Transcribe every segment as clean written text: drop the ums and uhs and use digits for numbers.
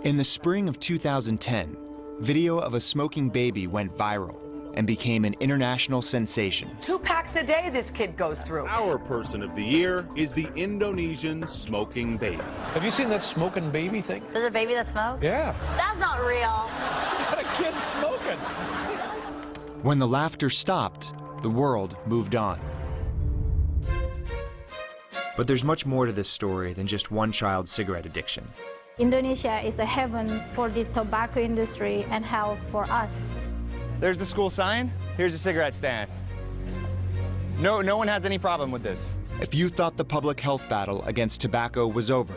In the spring of 2010, video of a smoking baby went viral and became an international sensation. 2 packs a day this kid goes through. Our person of the year is the Indonesian smoking baby. Have you seen that smoking baby thing? There's a baby that smokes? Yeah. That's not real. Got a kid smoking. When the laughter stopped, the world moved on. But there's much more to this story than just one child's cigarette addiction. Indonesia is a heaven for this tobacco industry and health for us. There's the school sign. Here's a cigarette stand. No one has any problem with this. If you thought the public health battle against tobacco was over,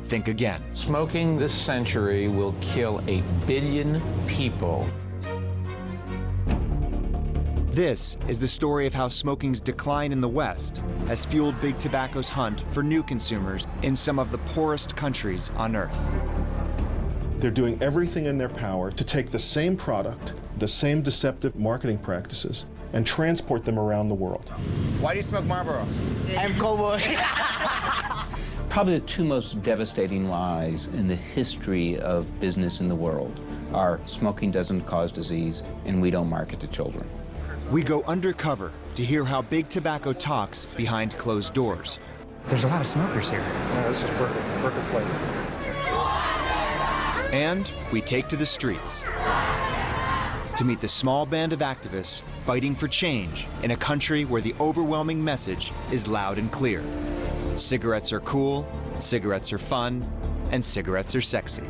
think again. Smoking this century will kill 1 billion people. This is the story of how smoking's decline in the West has fueled Big Tobacco's hunt for new consumers in some of the poorest countries on Earth. They're doing everything in their power to take the same product, the same deceptive marketing practices, and transport them around the world. Why do you smoke Marlboros? I'm cowboy. Probably the 2 most devastating lies in the history of business in the world are smoking doesn't cause disease and we don't market to children. We go undercover to hear how Big Tobacco talks behind closed doors. There's a lot of smokers here. Yeah, this is perfect place. And we take to the streets to meet the small band of activists fighting for change in a country where the overwhelming message is loud and clear. Cigarettes are cool, cigarettes are fun, and cigarettes are sexy.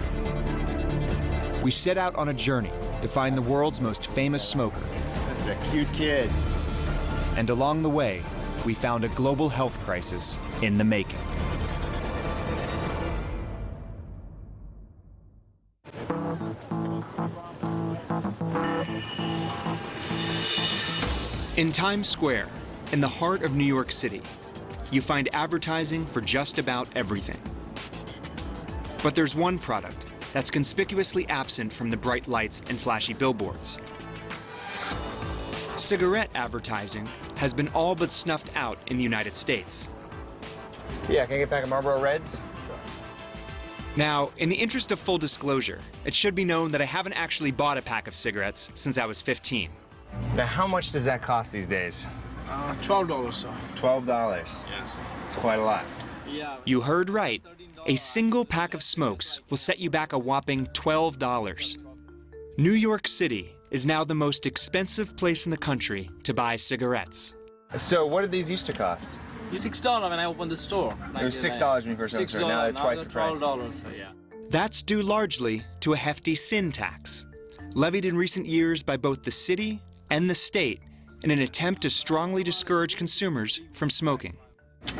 We set out on a journey to find the world's most famous smoker. That's a cute kid. And along the way, we found a global health crisis in the making. In Times Square, in the heart of New York City, you find advertising for just about everything. But there's one product that's conspicuously absent from the bright lights and flashy billboards. Cigarette advertising has been all but snuffed out in the United States. Yeah, can I get back a Marlboro Reds? Now, in the interest of full disclosure, it should be known that I haven't actually bought a pack of cigarettes since I was 15. Now, how much does that cost these days? $12, sir. $12. Yes. It's quite a lot. Yeah. You heard right. A single pack of smokes will set you back a whopping $12. New York City is now the most expensive place in the country to buy cigarettes. So what did these used to cost? $6 when I opened the store. It was $6 when you first opened the store. Now they're twice the price. $12, so yeah. That's due largely to a hefty sin tax, levied in recent years by both the city and the state in an attempt to strongly discourage consumers from smoking.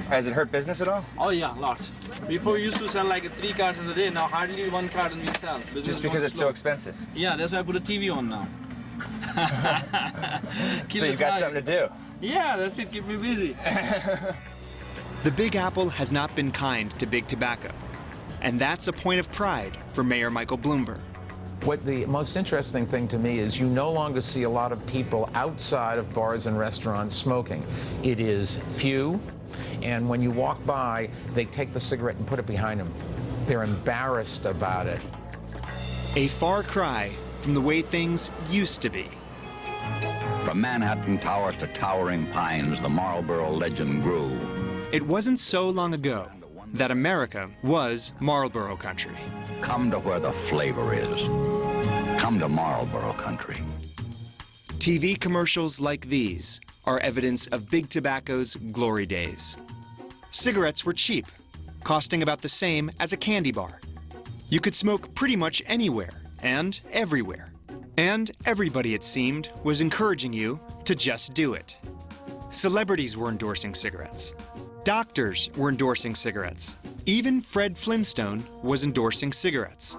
Has it hurt business at all? Oh yeah, a lot. Before we used to sell like 3 cartons a day, now hardly 1 carton we sell. Business Just because it's so expensive? Yeah, that's why I put a TV on now. So you've got something to do? Yeah, that's it, keep me busy. The Big Apple has not been kind to Big Tobacco, and that's a point of pride for Mayor Michael Bloomberg. What the most interesting thing to me is you no longer see a lot of people outside of bars and restaurants smoking. It is few, and when you walk by, they take the cigarette and put it behind them. They're embarrassed about it. A far cry from the way things used to be. From Manhattan towers to towering pines, the Marlboro legend grew. It wasn't so long ago that America was Marlboro country. Come to where the flavor is. Come to Marlboro country. TV commercials like these are evidence of Big Tobacco's glory days. Cigarettes were cheap, costing about the same as a candy bar. You could smoke pretty much anywhere and everywhere. And everybody, it seemed, was encouraging you to just do it. Celebrities were endorsing cigarettes. Doctors were endorsing cigarettes. Even Fred Flintstone was endorsing cigarettes.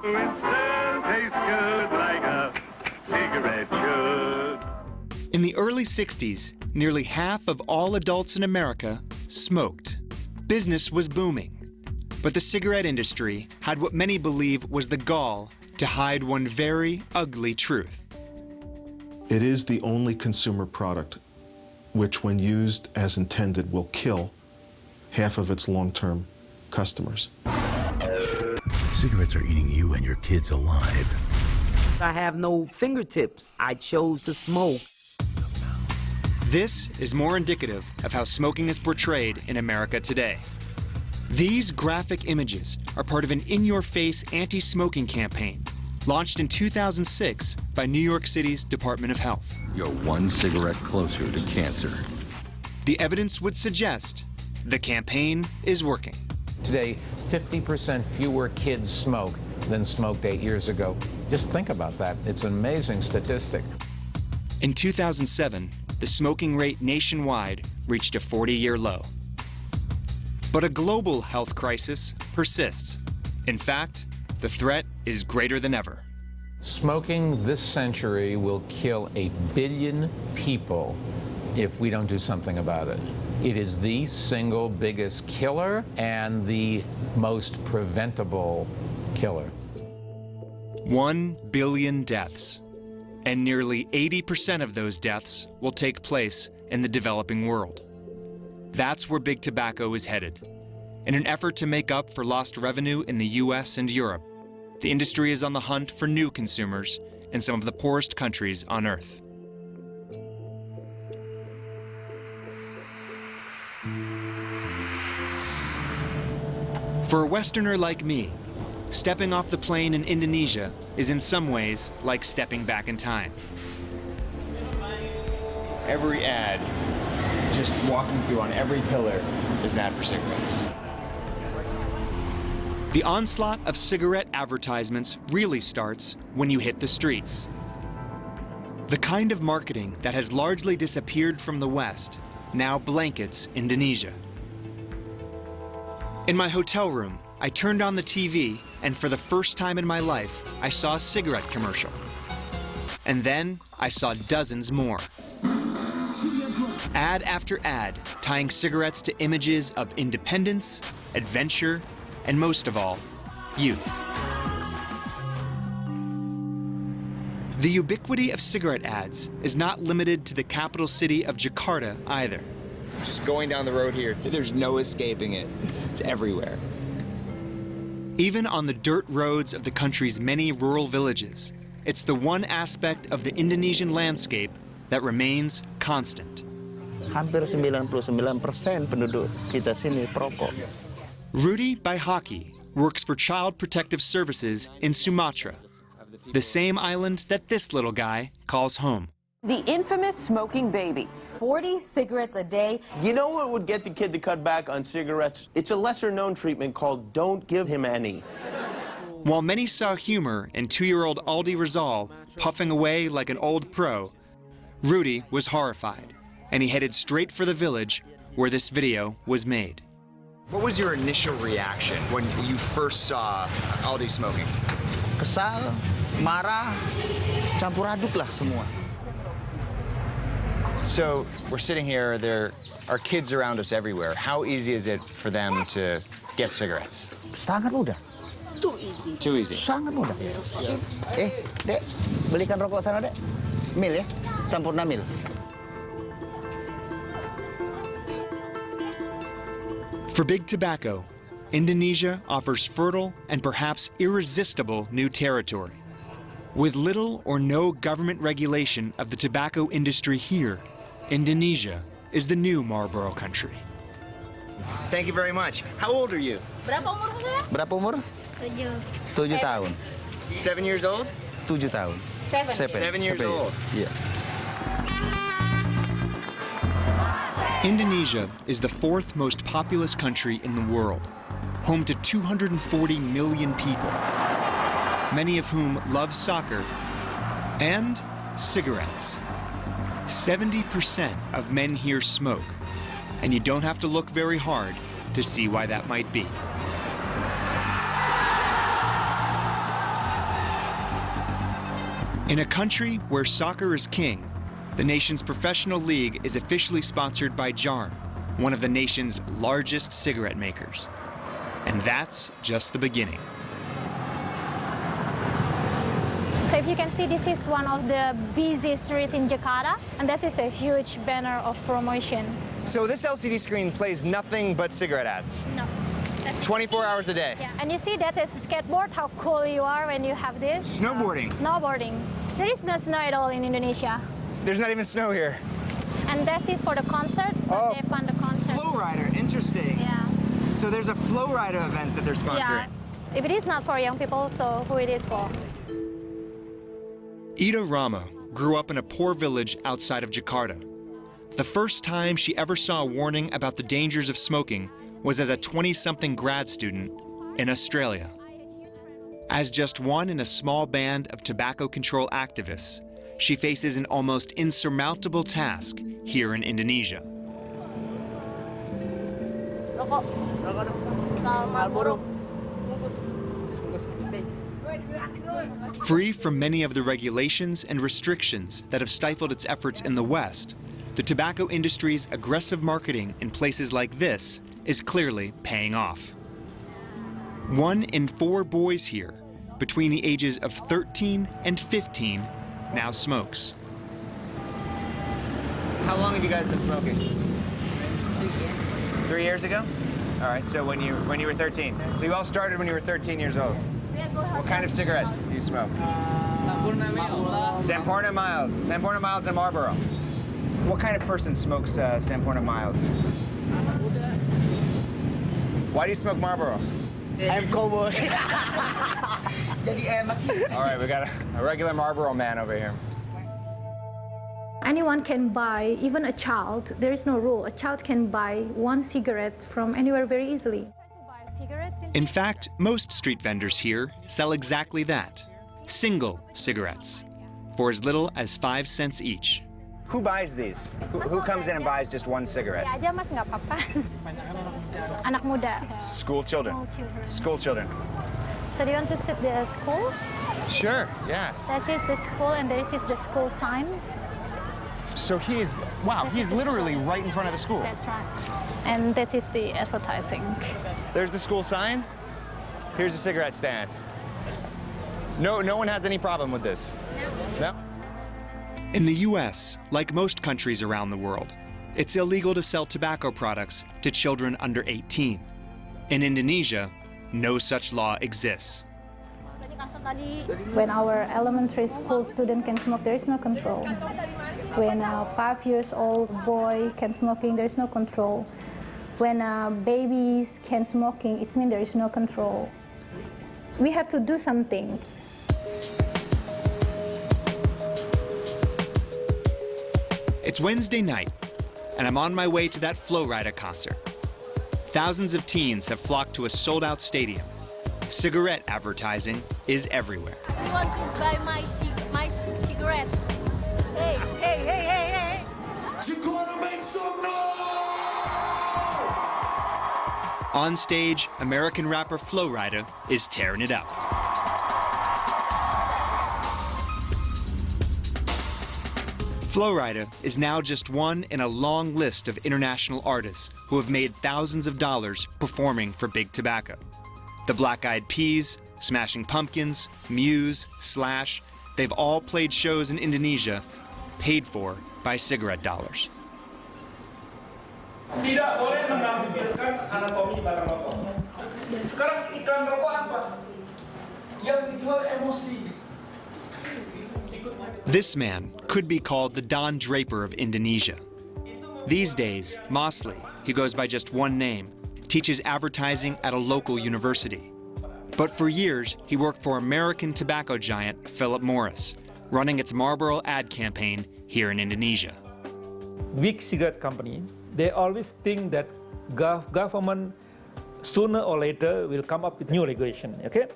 In the early 60s, nearly half of all adults in America smoked. Business was booming. But the cigarette industry had what many believe was the gall to hide one very ugly truth. It is the only consumer product which, when used as intended, will kill half of its long-term customers. Cigarettes are eating you and your kids alive. I have no fingertips. I chose to smoke. This is more indicative of how smoking is portrayed in America today. These graphic images are part of an in-your-face anti-smoking campaign launched in 2006 by New York City's Department of Health. You're one cigarette closer to cancer. The evidence would suggest the campaign is working. Today, 50% fewer kids smoke than smoked 8 years ago. Just think about that. It's an amazing statistic. In 2007, the smoking rate nationwide reached a 40-year low. But a global health crisis persists. In fact, the threat is greater than ever. Smoking this century will kill 1 billion people if we don't do something about it. It is the single biggest killer and the most preventable killer. 1 billion deaths. And nearly 80% of those deaths will take place in the developing world. That's where big tobacco is headed. In an effort to make up for lost revenue in the US and Europe, the industry is on the hunt for new consumers in some of the poorest countries on Earth. For a Westerner like me, stepping off the plane in Indonesia is in some ways like stepping back in time. Every ad, just walking through on every pillar, is an ad for cigarettes. The onslaught of cigarette advertisements really starts when you hit the streets. The kind of marketing that has largely disappeared from the West now blankets Indonesia. In my hotel room, I turned on the TV, and for the first time in my life, I saw a cigarette commercial. And then I saw dozens more. Ad after ad, tying cigarettes to images of independence, adventure, and most of all, youth. The ubiquity of cigarette ads is not limited to the capital city of Jakarta either. Just going down the road here, there's no escaping it. It's everywhere. Even on the dirt roads of the country's many rural villages, it's the one aspect of the Indonesian landscape that remains constant. Hampir 99% penduduk kita sini perokok. Rudy Baihaki works for Child Protective Services in Sumatra, the same island that this little guy calls home. The infamous smoking baby. 40 cigarettes a day. You know what would get the kid to cut back on cigarettes? It's a lesser-known treatment called don't give him any. While many saw humor in 2-year-old Aldi Rizal puffing away like an old pro, Rudy was horrified, and he headed straight for the village where this video was made. What was your initial reaction when you first saw Aldi smoking? Kesal, marah, campur aduk lah semua. So we're sitting here, there are kids around us everywhere. How easy is it for them to get cigarettes? Sangat mudah. Too easy. Too easy. Sangat mudah. Dek, belikan rokok sana, Dek. Mil ya, Sampurna Mil. For big tobacco, Indonesia offers fertile and perhaps irresistible new territory. With little or no government regulation of the tobacco industry here, Indonesia is the new Marlboro country. Thank you very much. How old are you? Berapa umur kamu? Berapa umur? 7 tahun. 7 years old? 7 tahun. 7 years old. Yeah. Indonesia is the 4th most populous country in the world, home to 240 million people, many of whom love soccer and cigarettes. 70% of men here smoke, and you don't have to look very hard to see why that might be. In a country where soccer is king, the nation's professional league is officially sponsored by Jarn, one of the nation's largest cigarette makers. And that's just the beginning. So if you can see, this is one of the busiest streets in Jakarta, and this is a huge banner of promotion. So this LCD screen plays nothing but cigarette ads? No. That's 24 hours a day. Yeah, and you see that as a skateboard, how cool you are when you have this. Snowboarding. Snowboarding. There is no snow at all in Indonesia. There's not even snow here. And that is for the concert, so they fund the concert. Flow rider, interesting. Yeah. So there's a flow rider event that they're sponsoring. Yeah. If it is not for young people, so who it is for? Ida Rama grew up in a poor village outside of Jakarta. The first time she ever saw a warning about the dangers of smoking was as a 20-something grad student in Australia. As just one in a small band of tobacco control activists, she faces an almost insurmountable task here in Indonesia. Free from many of the regulations and restrictions that have stifled its efforts in the West, the tobacco industry's aggressive marketing in places like this is clearly paying off. 1 in 4 boys here, between the ages of 13 and 15, now smokes. How long have you guys been smoking? 3 years ago? All right, so when you were 13. So you all started when you were 13 years old. What kind of cigarettes do you smoke? Samporna Milds. Samporna Milds and Marlboro. What kind of person smokes Samporna Milds? Why do you smoke Marlboros? I'm cowboy. All right, we got a regular Marlboro man over here. Anyone can buy, even a child, there is no rule. A child can buy 1 cigarette from anywhere very easily. In fact, most street vendors here sell exactly that, single cigarettes, for as little as 5 cents each. Who buys these? Who comes in and buys just 1 cigarette? Ya aja mas, nggak apa-apa. Anak muda. School children. School children. So do you want to see the school? Sure, yes. That is the school, and there is the school sign. So he's literally right in front of the school. That's right. And this is the advertising. There's the school sign. Here's a cigarette stand. No one has any problem with this. No? In the US, like most countries around the world, it's illegal to sell tobacco products to children under 18. In Indonesia, no such law exists. When our elementary school student can smoke, there is no control. When a 5-year-old boy can smoking, there is no control. When babies can smoking, it means there is no control. We have to do something. It's Wednesday night, and I'm on my way to that Flow Rider concert. Thousands of teens have flocked to a sold-out stadium. Cigarette advertising is everywhere. You want to buy my cigarette? Hey, hey, hey, hey, hey! You're gonna make some noise! On stage, American rapper Flow Rider is tearing it up. Flow Rider is now just one in a long list of international artists who have made thousands of dollars performing for Big Tobacco. The Black Eyed Peas, Smashing Pumpkins, Muse, Slash, they've all played shows in Indonesia paid for by cigarette dollars. Tidak boleh menampilkan anatomi barang rokok. Sekarang iklan rokok apa? Yang dijual emosi. This man could be called the Don Draper of Indonesia. These days, Mosley, who goes by just one name, teaches advertising at a local university. But for years, he worked for American tobacco giant Philip Morris, running its Marlboro ad campaign here in Indonesia. Big cigarette company, they always think that government sooner or later will come up with new regulation, okay?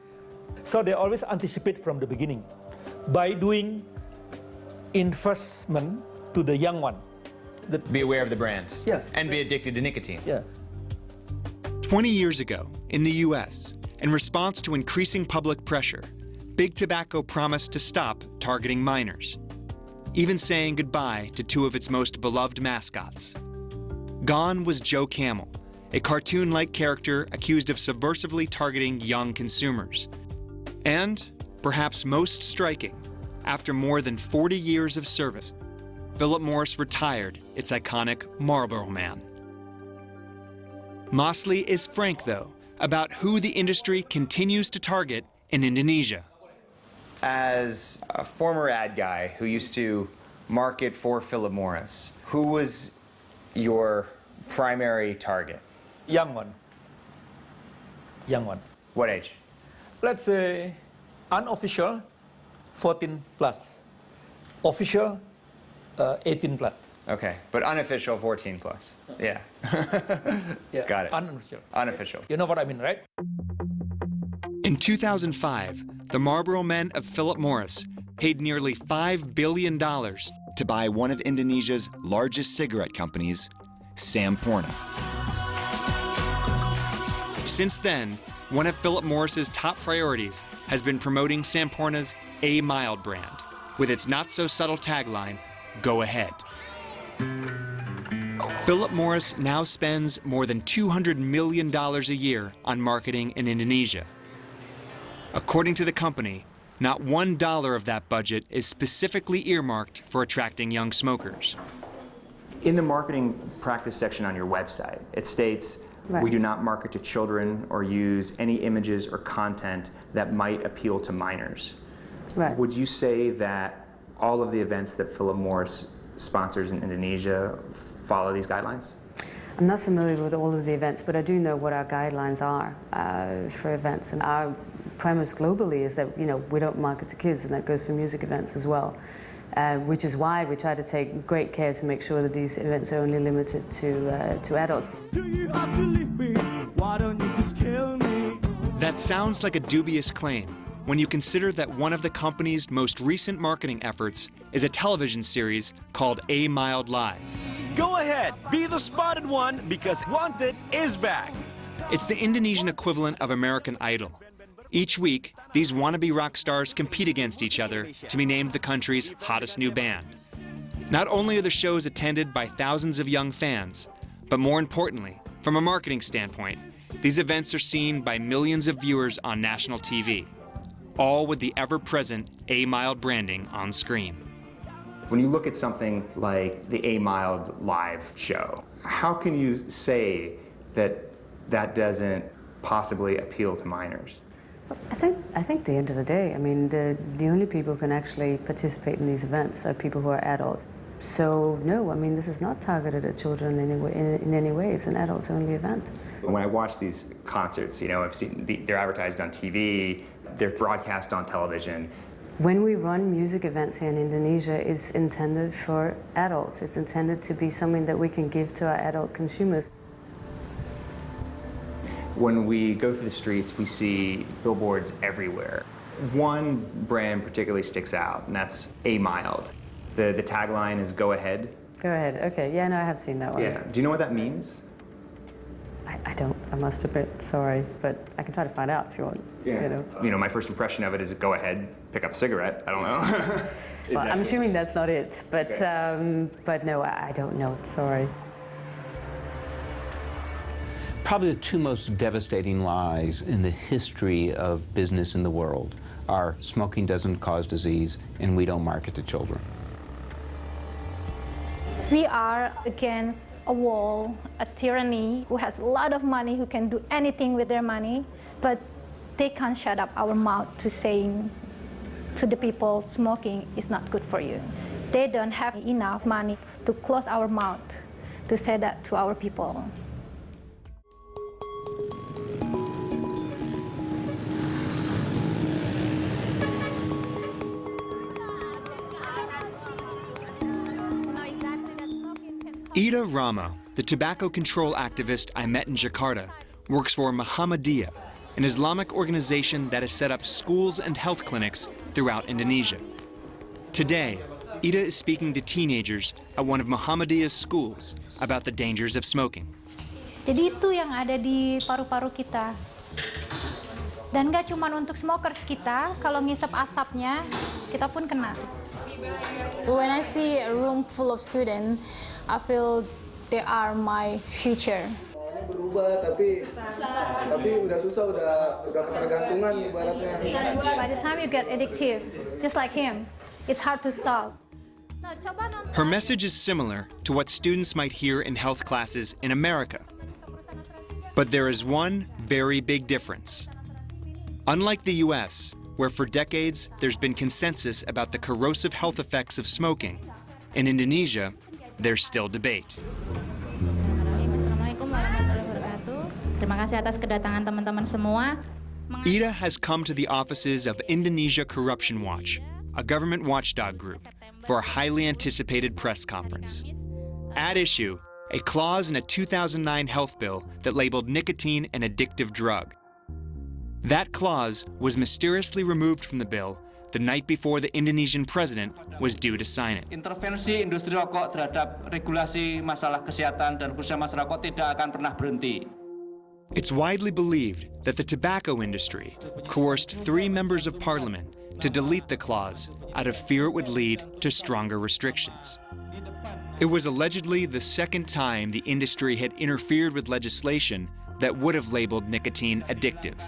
So they always anticipate from the beginning by doing investment to the young one. Be aware of the brand. Yeah. And be addicted to nicotine. Yeah. 20 years ago, in the US, in response to increasing public pressure, Big Tobacco promised to stop targeting minors, even saying goodbye to 2 of its most beloved mascots. Gone was Joe Camel, a cartoon-like character accused of subversively targeting young consumers. And, perhaps most striking, after more than 40 years of service, Philip Morris retired its iconic Marlboro Man. Mosley is frank, though, about who the industry continues to target in Indonesia. As a former ad guy who used to market for Philip Morris, who was your primary target? Young one. Young one. What age? Let's say unofficial, 14 plus. Official, 18 plus. Okay, but unofficial 14 plus. Yeah. Yeah. Got it. Unofficial. Unofficial. You know what I mean, right? In 2005, the Marlboro men of Philip Morris paid nearly $5 billion to buy one of Indonesia's largest cigarette companies, Samporna. Since then, one of Philip Morris's top priorities has been promoting Samporna's A Mild brand, with its not-so-subtle tagline, "Go ahead." Philip Morris now spends more than $200 million a year on marketing in Indonesia. According to the company, not $1 of that budget is specifically earmarked for attracting young smokers. In the marketing practice section on your website, it states, "We do not market to children or use any images or content that might appeal to minors." Right. Would you say that all of the events that Philip Morris sponsors in Indonesia follow these guidelines? I'm not familiar with all of the events, but I do know what our guidelines are for events. And our premise globally is that, we don't market to kids, and that goes for music events as well. Which is why we try to take great care to make sure that these events are only limited to adults. Do you have to leave me? Why don't you just kill me? That sounds like a dubious claim when you consider that one of the company's most recent marketing efforts is a television series called A Mild Live. Go ahead, be the spotted one, because Wanted is back. It's the Indonesian equivalent of American Idol. Each week, these wannabe rock stars compete against each other to be named the country's hottest new band. Not only are the shows attended by thousands of young fans, but more importantly, from a marketing standpoint, these events are seen by millions of viewers on national TV, all with the ever-present A Mild branding on screen. When you look at something like the A Mild Live show, how can you say that that doesn't possibly appeal to minors? I think at the end of the day, the only people who can actually participate in these events are people who are adults. So no, this is not targeted at children in any way. It's an adults-only event. When I watch these concerts, I've seen they're advertised on TV, they're broadcast on television. When we run music events here in Indonesia, it's intended for adults. It's intended to be something that we can give to our adult consumers. When we go through the streets, we see billboards everywhere. One brand particularly sticks out, and that's A Mild. The tagline is "Go ahead." Go ahead. Okay. Yeah, no, I have seen that one. Yeah. Do you know what that means? I don't. I must admit, sorry, but I can try to find out if you want. Yeah. My first impression of it is "Go ahead, pick up a cigarette." I don't know. Well, I'm assuming that's not it, but okay. But no, I don't know. Sorry. Probably the two most devastating lies in the history of business in the world are smoking doesn't cause disease and we don't market to children. We are against a wall, a tyranny who has a lot of money, who can do anything with their money, but they can't shut up our mouth to saying to the people smoking is not good for you. They don't have enough money to close our mouth to say that to our people. Ida Rama, the tobacco control activist I met in Jakarta, works for Muhammadiyah, an Islamic organization that has set up schools and health clinics throughout Indonesia. Today, Ida is speaking to teenagers at one of Muhammadiyah's schools about the dangers of smoking. Jadi itu yang ada di paru-paru kita. Dan nggak cuma untuk smokers kita, kalau ngisap asapnya, kita pun kena. When I see a room full of students, I feel they are my future. Berubah tapi udah susah, udah ketergantungan ibaratnya. By the time you get addictive, just like him, it's hard to stop. Her message is similar to what students might hear in health classes in America. But there is one very big difference. Unlike the US, where for decades there's been consensus about the corrosive health effects of smoking, in Indonesia, there's still debate. Assalamualaikum warahmatullahi wabarakatuh. Terima kasih atas kedatangan teman-teman semua. Ida has come to the offices of Indonesia Corruption Watch, a government watchdog group, for a highly anticipated press conference. At issue, a clause in a 2009 health bill that labeled nicotine an addictive drug. That clause was mysteriously removed from the bill the night before the Indonesian president was due to sign it. Intervensi industri rokok terhadap regulasi masalah kesehatan dan khususnya masalah rokok tidak akan pernah berhenti. It's widely believed that the tobacco industry coerced 3 members of parliament to delete the clause out of fear it would lead to stronger restrictions. It was allegedly the second time the industry had interfered with legislation that would have labeled nicotine addictive.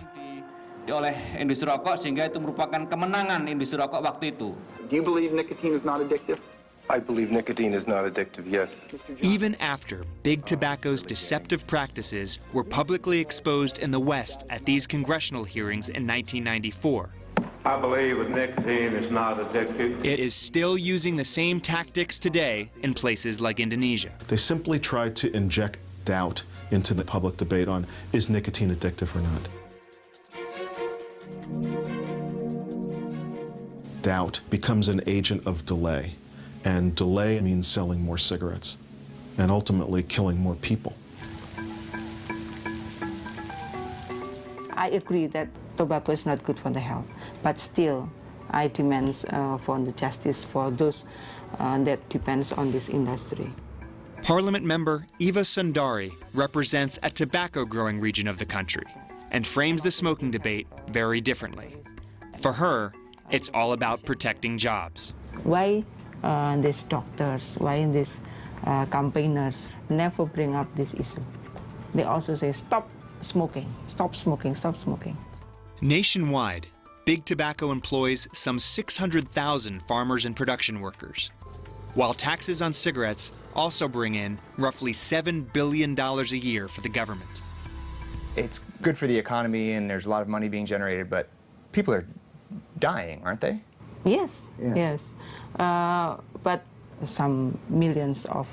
Oleh industri rokok sehingga itu merupakan kemenangan industri rokok waktu itu. Do you believe nicotine is not addictive? I believe nicotine is not addictive, yes. Even after Big Tobacco's deceptive practices were publicly exposed in the West at these congressional hearings in 1994, I believe that nicotine is not addictive. it is still using the same tactics today in places like Indonesia. They simply try to inject doubt into the public debate on, is nicotine addictive or not? Doubt becomes an agent of delay, and delay means selling more cigarettes and ultimately killing more people. I agree that tobacco is not good for the health, but still I demand for the justice for those that depends on this industry. Parliament member Eva Sundari represents a tobacco-growing region of the country and frames the smoking debate very differently. For her, it's all about protecting jobs. Why these doctors, why these campaigners never bring up this issue? They also say, stop smoking, stop smoking, stop smoking. Nationwide, Big Tobacco employs some 600,000 farmers and production workers, while taxes on cigarettes also bring in roughly $7 billion a year for the government. It's good for the economy and there's a lot of money being generated, but people are dying, aren't they? Yes, yes. But some millions of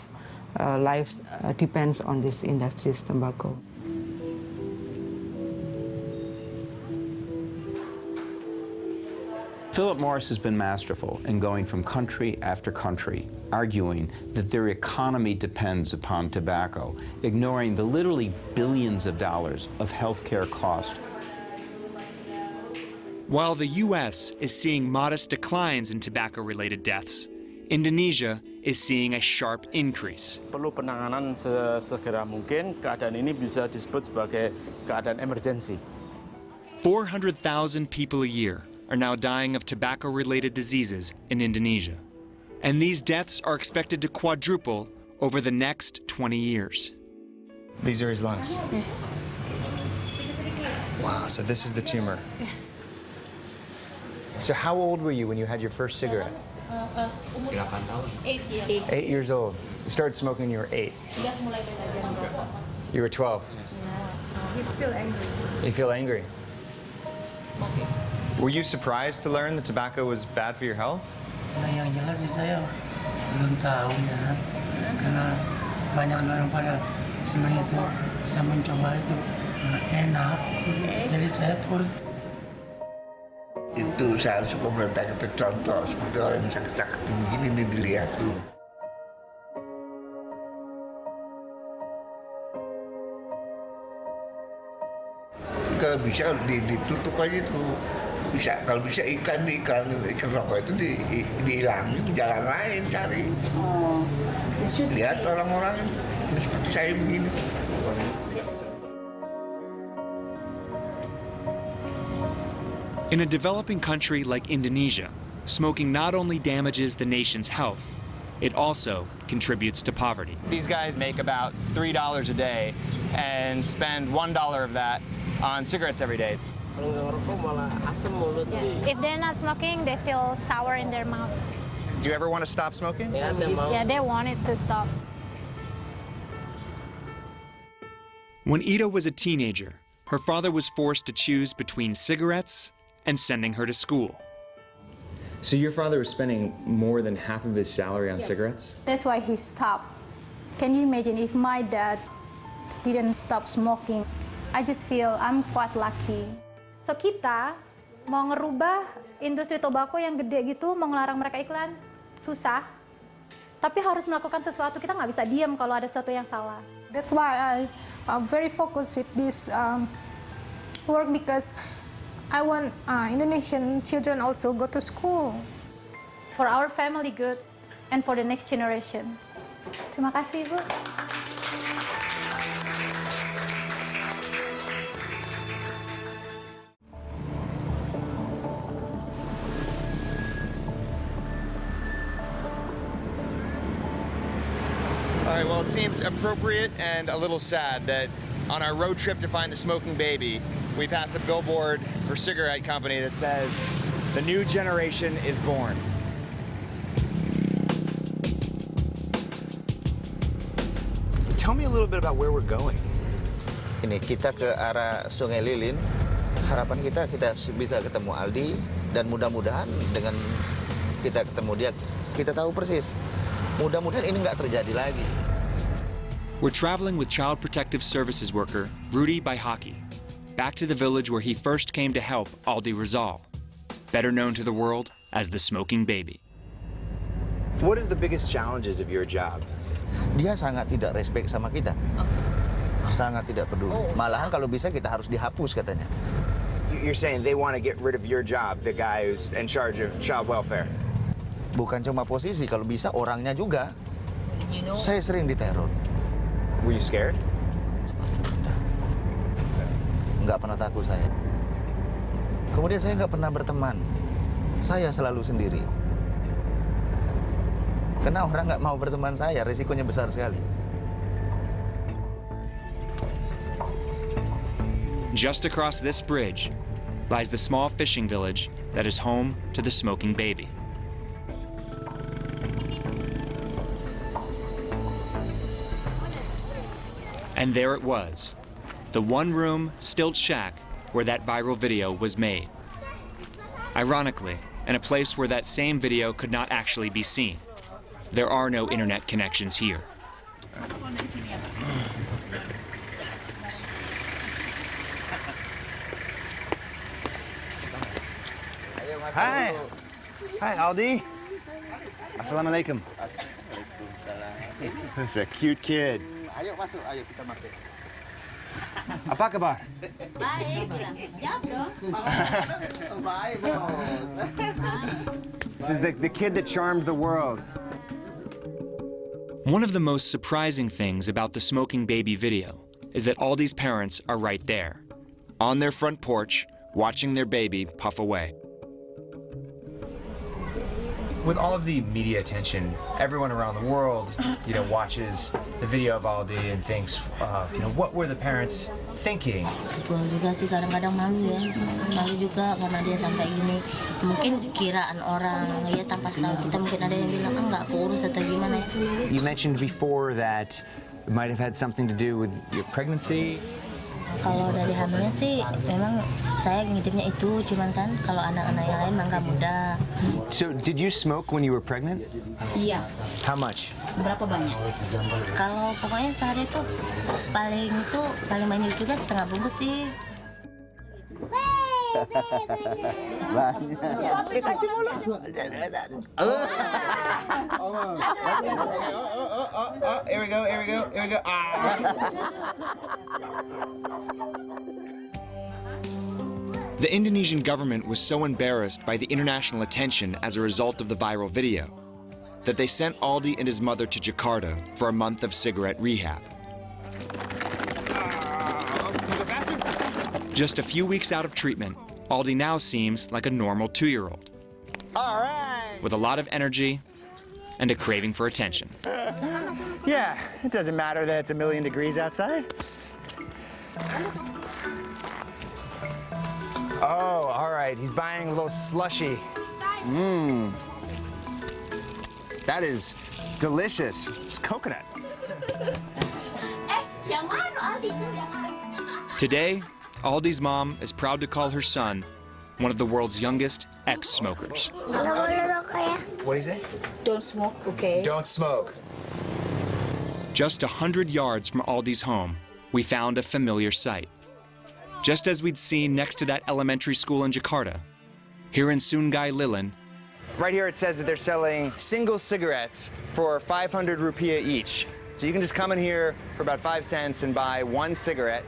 lives depends on this industry's tobacco. Philip Morris has been masterful in going from country after country, arguing that their economy depends upon tobacco, ignoring the literally billions of dollars of healthcare cost. While the U.S. is seeing modest declines in tobacco-related deaths, Indonesia is seeing a sharp increase. Perlu penanganan segera mungkin. Keadaan ini bisa disebut sebagai keadaan emergency. 400,000 people a year are now dying of tobacco-related diseases in Indonesia. And these deaths are expected to quadruple over the next 20 years. These are his lungs. Yes. Wow, so this is the tumor. Yes. So how old were you when you had your first cigarette? 8 years. 8 years old. You started smoking when you were 8. You were 12. He's still angry. You feel angry? Were you surprised to learn that tobacco was bad for your health? Yang jelas sih saya belum tahu ya, karena banyak orang pada senang itu, saya mencoba itu enak, jadi saya turut. Itu seharusnya pemerintah kita contoh seperti orang yang sakit-sakit begini nih dilihat tuh. Kalau bisa ditutup aja tuh, bisa kalau bisa ikan rokok itu dihilangin, jalan lain cari. Lihat orang-orang ini seperti saya begini. In a developing country like Indonesia, smoking not only damages the nation's health, it also contributes to poverty. These guys make about $3 a day and spend $1 of that on cigarettes every day. If they're not smoking, they feel sour in their mouth. Do you ever want to stop smoking? Yeah, they want it to stop. When Ida was a teenager, her father was forced to choose between cigarettes and sending her to school. So your father was spending more than half of his salary on cigarettes? That's why he stopped. Can you imagine if my dad didn't stop smoking? I just feel I'm quite lucky. So kita mau ngerubah industri tobacco yang gede gitu, mau ngelarang mereka iklan, susah. Tapi harus melakukan sesuatu, kita nggak bisa diam kalau ada sesuatu yang salah. That's why I'm very focused with this work because I want Indonesian children also go to school. For our family good and for the next generation. Terima kasih, Ibu. All right, well, it seems appropriate and a little sad that on our road trip to find the smoking baby, we pass a billboard for a cigarette company that says, "The new generation is born." Tell me a little bit about where we're going. Ini kita ke arah Sungai Lilin. Harapan kita bisa ketemu Aldi dan mudah-mudahan dengan kita ketemu dia, kita tahu persis. Mudah-mudahan ini nggak terjadi lagi. We're traveling with Child Protective Services worker Rudy Baihaki, back to the village where he first came to help Aldi Rizal, better known to the world as the smoking baby. What are the biggest challenges of your job? Dia sangat tidak respect sama kita. Sangat tidak peduli. Malahan kalau bisa kita harus dihapus katanya. You're saying they want to get rid of your job, the guy who's in charge of child welfare? Bukan cuma posisi, kalau bisa orangnya juga. Saya sering diteror. Were you scared? Nggak pernah takut saya. Kemudian saya nggak pernah berteman. Saya selalu sendiri. Karena orang nggak mau berteman saya, risikonya besar sekali. Just across this bridge lies the small fishing village that is home to the smoking baby. And there it was, the one-room stilt shack where that viral video was made. Ironically, in a place where that same video could not actually be seen. There are no internet connections here. Hi. Hi, Aldi. Assalamualaikum. That's a cute kid. Ayo masuk, ayo kita masuk. Apa kabar? Baik, bilang. Jawab dong. Baik, This is the kid that charmed the world. One of the most surprising things about the smoking baby video is that Aldi's parents are right there, on their front porch, watching their baby puff away. With all of the media attention, everyone around the world, watches the video of Aldi and thinks, what were the parents thinking? Sebel juga sih kadang-kadang malu ya, malu juga karena dia sampai gini. Mungkin kiraan orang ya tanpa tahu kita, mungkin ada yang bilang nggak keurus atau gimana ya. You mentioned before that it might have had something to do with your pregnancy. Kalau dari hamilnya sih memang saya ngidipnya itu, cuman kan kalau anak-anak yang lain mah nggak mudah. So did you smoke when you were pregnant? Iya. How much? Berapa banyak? Kalau pokoknya sehari itu paling banyak juga setengah bungkus sih. Banyak. Dikasih mulu. Here we go. The Indonesian government was so embarrassed by the international attention as a result of the viral video that they sent Aldi and his mother to Jakarta for a month of cigarette rehab. Just a few weeks out of treatment, Aldi now seems like a normal 2-year-old. All right. With a lot of energy and a craving for attention. Yeah, it doesn't matter that it's 1,000,000 degrees outside. Oh, all right. He's buying a little slushy. That is delicious. It's coconut. Today, Aldi's mom is proud to call her son one of the world's youngest ex-smokers. What do you say? Don't smoke, okay? Don't smoke. Just 100 yards from Aldi's home, we found a familiar sight. Just as we'd seen next to that elementary school in Jakarta, here in Sungai Lilin, Right here it says that they're selling single cigarettes for 500 rupiah each. So you can just come in here for about 5 cents and buy one cigarette.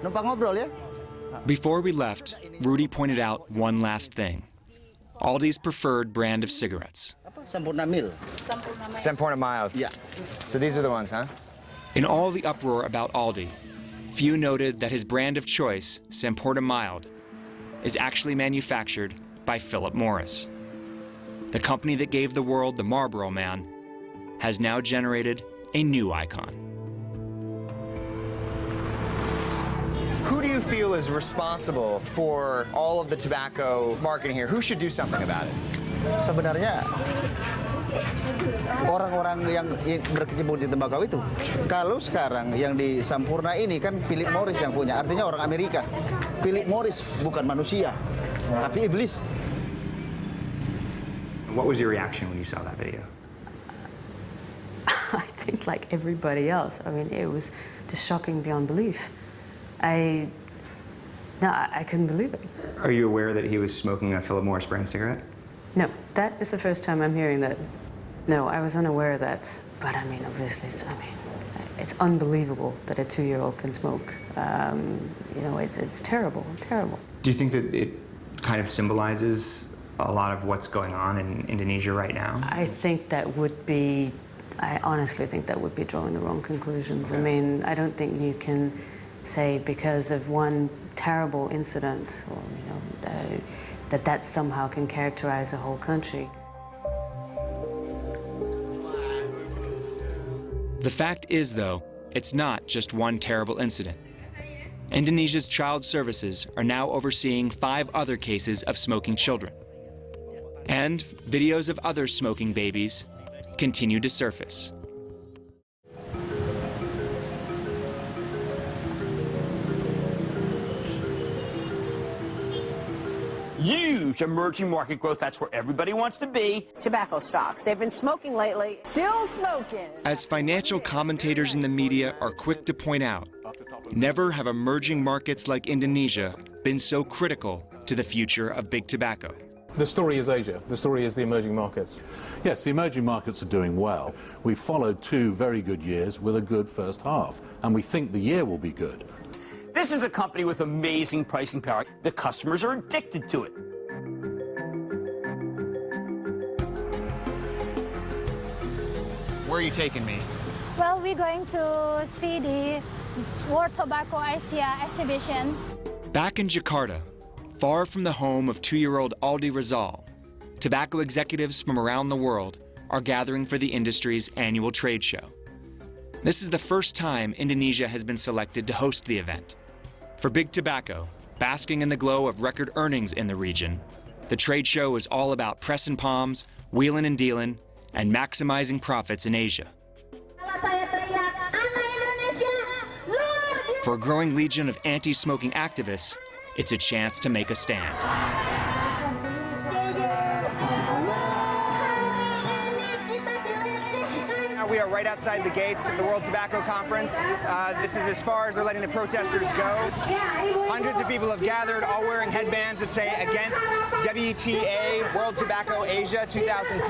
Numpang ngobrol ya? before we left, Rudy pointed out one last thing. Aldi's preferred brand of cigarettes. Sempurna Mil. Sempurna Mild. Yeah. So these are the ones, huh? In all the uproar about Aldi, few noted that his brand of choice, Sempurna Mild, is actually manufactured by Philip Morris. The company that gave the world the Marlboro Man has now generated a new icon. Who do you feel is responsible for all of the tobacco marketing here? Who should do something about it? Sebenarnya orang-orang yang berkecimpung di tembakau itu, kalau sekarang yang di Sampurna ini kan Philip Morris yang punya, artinya orang Amerika. Philip Morris bukan manusia, tapi iblis. What was your reaction when you saw that video? I think like everybody else. I mean, it was just shocking beyond belief. I couldn't believe it. Are you aware that he was smoking a Philip Morris brand cigarette? No, that is the first time I'm hearing that. No, I was unaware of that. But I mean, obviously, it's unbelievable that a 2-year-old can smoke. You know, it's terrible, terrible. Do you think that it kind of symbolizes a lot of what's going on in Indonesia right now? I think that would be, I honestly think that would be drawing the wrong conclusions. I mean, I don't think you can say because of one terrible incident, or you know, that somehow can characterize a whole country. The fact is, though, it's not just one terrible incident. Indonesia's child services are now overseeing 5 other cases of smoking children. And videos of other smoking babies continue to surface. Huge emerging market growth. That's where everybody wants to be. Tobacco stocks. They've been smoking lately. Still smoking. As financial commentators in the media are quick to point out, never have emerging markets like Indonesia been so critical to the future of big tobacco. The story is Asia. The story is the emerging markets. Yes, the emerging markets are doing well. We've followed 2 very good years with a good first half, and we think the year will be good. This is a company with amazing pricing power. The customers are addicted to it. Where are you taking me? Well, we're going to see the World Tobacco Asia exhibition. Back in Jakarta, far from the home of 2-year-old Aldi Rizal, tobacco executives from around the world are gathering for the industry's annual trade show. This is the first time Indonesia has been selected to host the event. For big tobacco, basking in the glow of record earnings in the region, the trade show is all about pressing palms, wheeling and dealing, and maximizing profits in Asia. For a growing legion of anti-smoking activists, it's a chance to make a stand. Now we are right outside the gates of the World Tobacco Conference. This is as far as they're letting the protesters go. Hundreds of people have gathered, all wearing headbands that say "Against WTA World Tobacco Asia 2010."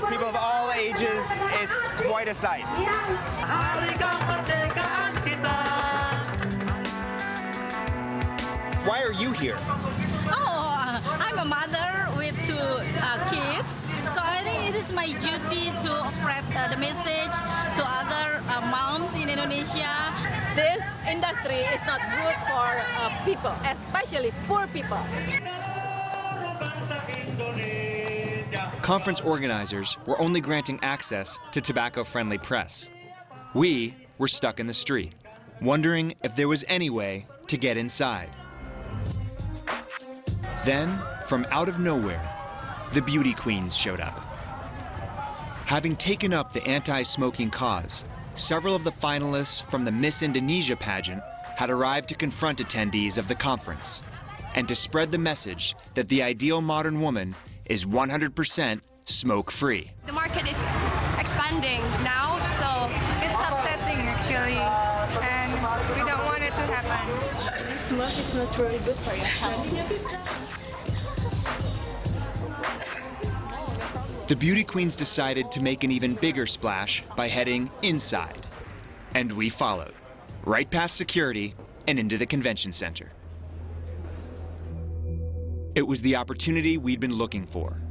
People of all ages. It's quite a sight. Why are you here? Oh, I'm a mother with 2 kids, so I think it is my duty to spread the message to other moms in Indonesia. This industry is not good for people, especially poor people. Conference organizers were only granting access to tobacco-friendly press. We were stuck in the street, wondering if there was any way to get inside. Then, from out of nowhere, the beauty queens showed up. Having taken up the anti-smoking cause, several of the finalists from the Miss Indonesia pageant had arrived to confront attendees of the conference and to spread the message that the ideal modern woman is 100% smoke-free. The market is expanding now, so it's upsetting actually, and we don't want it to happen. Smoke is not really good for your health. The beauty queens decided to make an even bigger splash by heading inside. And we followed, right past security and into the convention center. It was the opportunity we'd been looking for.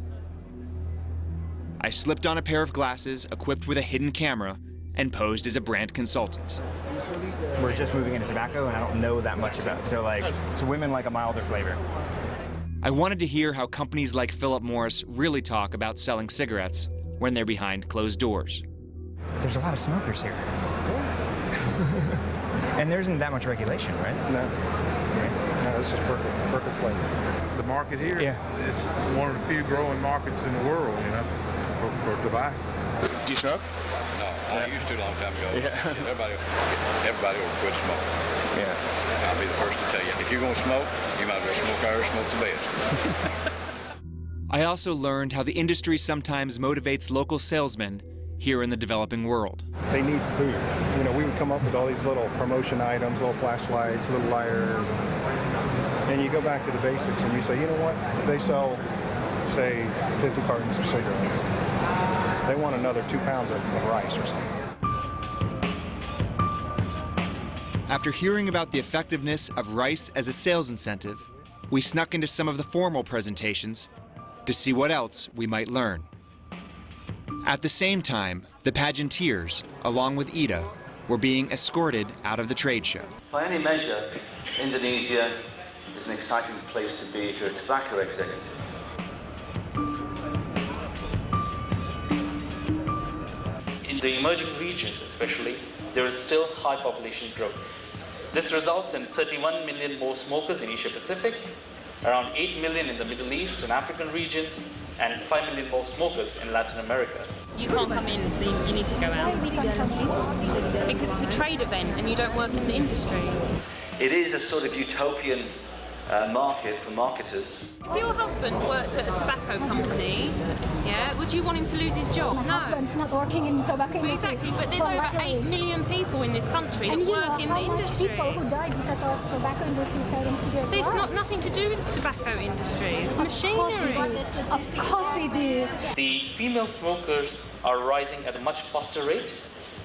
I slipped on a pair of glasses equipped with a hidden camera and posed as a brand consultant. We're just moving into tobacco and I don't know that much about it. So women like a milder flavor. I wanted to hear how companies like Philip Morris really talk about selling cigarettes when they're behind closed doors. There's a lot of smokers here. And there isn't that much regulation, right? No. No, this is perfect place. The market here is one of the few growing markets in the world, you know, for tobacco. Do you smoke? No, I used to a long time ago. Yeah. Everybody will quit smoking. Yeah. I'll be the first to tell you, if you're going to smoke, you might as well smoke out or smoke the best. I also learned how the industry sometimes motivates local salesmen here in the developing world. They need food. You know, we would come up with all these little promotion items, little flashlights, little lighter, and you go back to the basics and you say, you know what, if they sell, say, 50 cartons of cigarettes, they want another 2 pounds of rice or something. After hearing about the effectiveness of rice as a sales incentive, we snuck into some of the formal presentations to see what else we might learn. At the same time, the pageanteers, along with Ida, were being escorted out of the trade show. By any measure, Indonesia is an exciting place to be if you're a tobacco executive. In the emerging regions especially, there is still high population growth. This results in 31 million more smokers in Asia Pacific, around 8 million in the Middle East and African regions, and 5 million more smokers in Latin America. You can't come in, so you need to go out. Because it's a trade event and you don't work in the industry. It is a sort of utopian market for marketers. If your husband worked at a tobacco company, would you want him to lose his job? No. My husband's not working in tobacco industry. Exactly, but there's over 8 million people in this country that work in the industry. People who died because of tobacco industry selling cigarettes. There's nothing to do with the tobacco industry. It's machinery. Of course it is. The female smokers are rising at a much faster rate,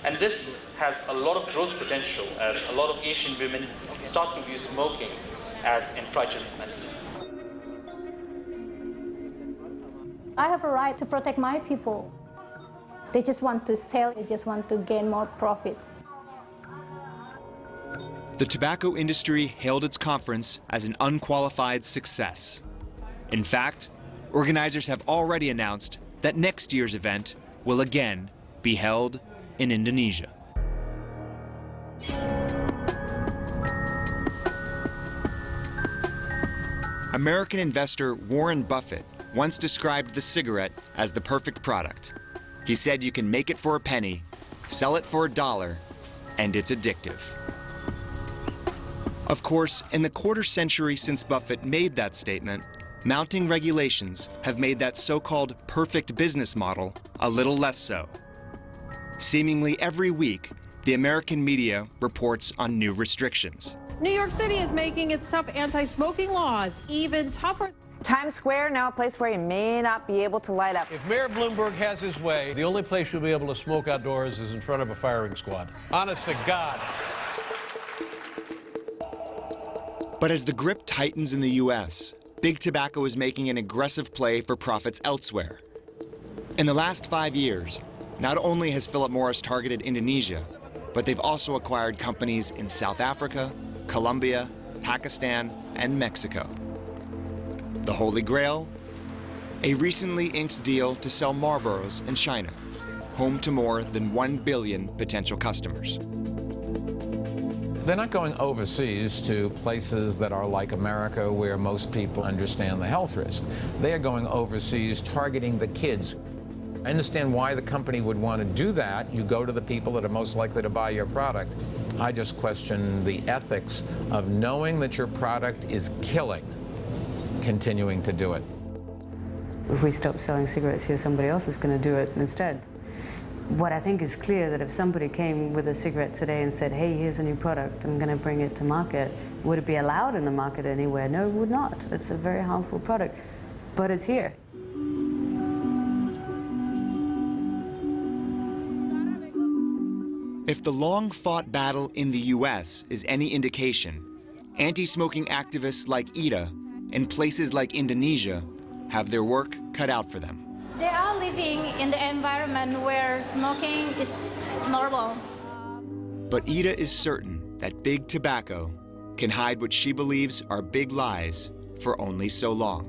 and this has a lot of growth potential as a lot of Asian women start to view smoking as enfranchisement. I have a right to protect my people. They just want to sell, they just want to gain more profit. The tobacco industry hailed its conference as an unqualified success. In fact, organizers have already announced that next year's event will again be held in Indonesia. American investor Warren Buffett once described the cigarette as the perfect product. He said you can make it for a penny, sell it for $1, and it's addictive. Of course, in the quarter century since Buffett made that statement, mounting regulations have made that so-called perfect business model a little less so. Seemingly every week, the American media reports on new restrictions. New York City is making its tough anti-smoking laws even tougher. Times Square, now a place where you may not be able to light up. If Mayor Bloomberg has his way, the only place you'll be able to smoke outdoors is in front of a firing squad. Honest to God. But as the grip tightens in the U.S., Big Tobacco is making an aggressive play for profits elsewhere. In the last 5 years, not only has Philip Morris targeted Indonesia, but they've also acquired companies in South Africa, Colombia, Pakistan, and Mexico. The Holy Grail? A recently inked deal to sell Marlboros in China, home to more than 1 billion potential customers. They're not going overseas to places that are like America where most people understand the health risk. They are going overseas targeting the kids. I understand why the company would want to do that. You go to the people that are most likely to buy your product. I just question the ethics of knowing that your product is killing, continuing to do it. If we stop selling cigarettes here, somebody else is going to do it instead. What I think is clear that if somebody came with a cigarette today and said, hey, here's a new product, I'm going to bring it to market, would it be allowed in the market anywhere? No, it would not. It's a very harmful product, but it's here. If the long-fought battle in the U.S. is any indication, anti-smoking activists like Ida in places like Indonesia have their work cut out for them. They are living in the environment where smoking is normal. But Ida is certain that big tobacco can hide what she believes are big lies for only so long.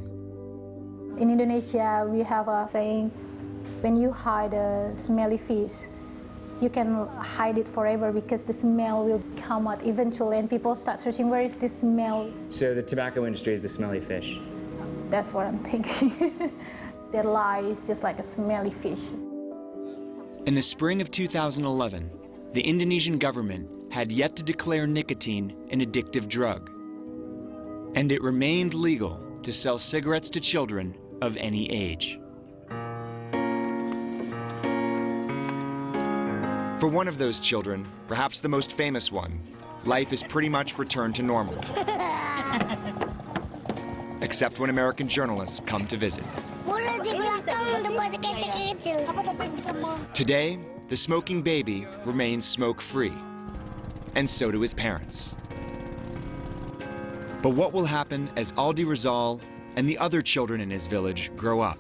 In Indonesia, we have a saying, when you hide a smelly fish, you can hide it forever because the smell will come out eventually, and people start searching, where is this smell? So the tobacco industry is the smelly fish. That's what I'm thinking. Their lie is just like a smelly fish. In the spring of 2011, the Indonesian government had yet to declare nicotine an addictive drug. And it remained legal to sell cigarettes to children of any age. For one of those children, perhaps the most famous one, life is pretty much returned to normal. Except when American journalists come to visit. Today, the smoking baby remains smoke-free, and so do his parents. But what will happen as Aldi Rizal and the other children in his village grow up?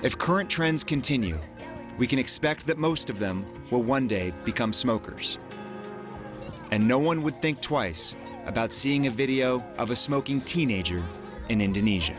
If current trends continue, we can expect that most of them will one day become smokers. And no one would think twice about seeing a video of a smoking teenager in Indonesia.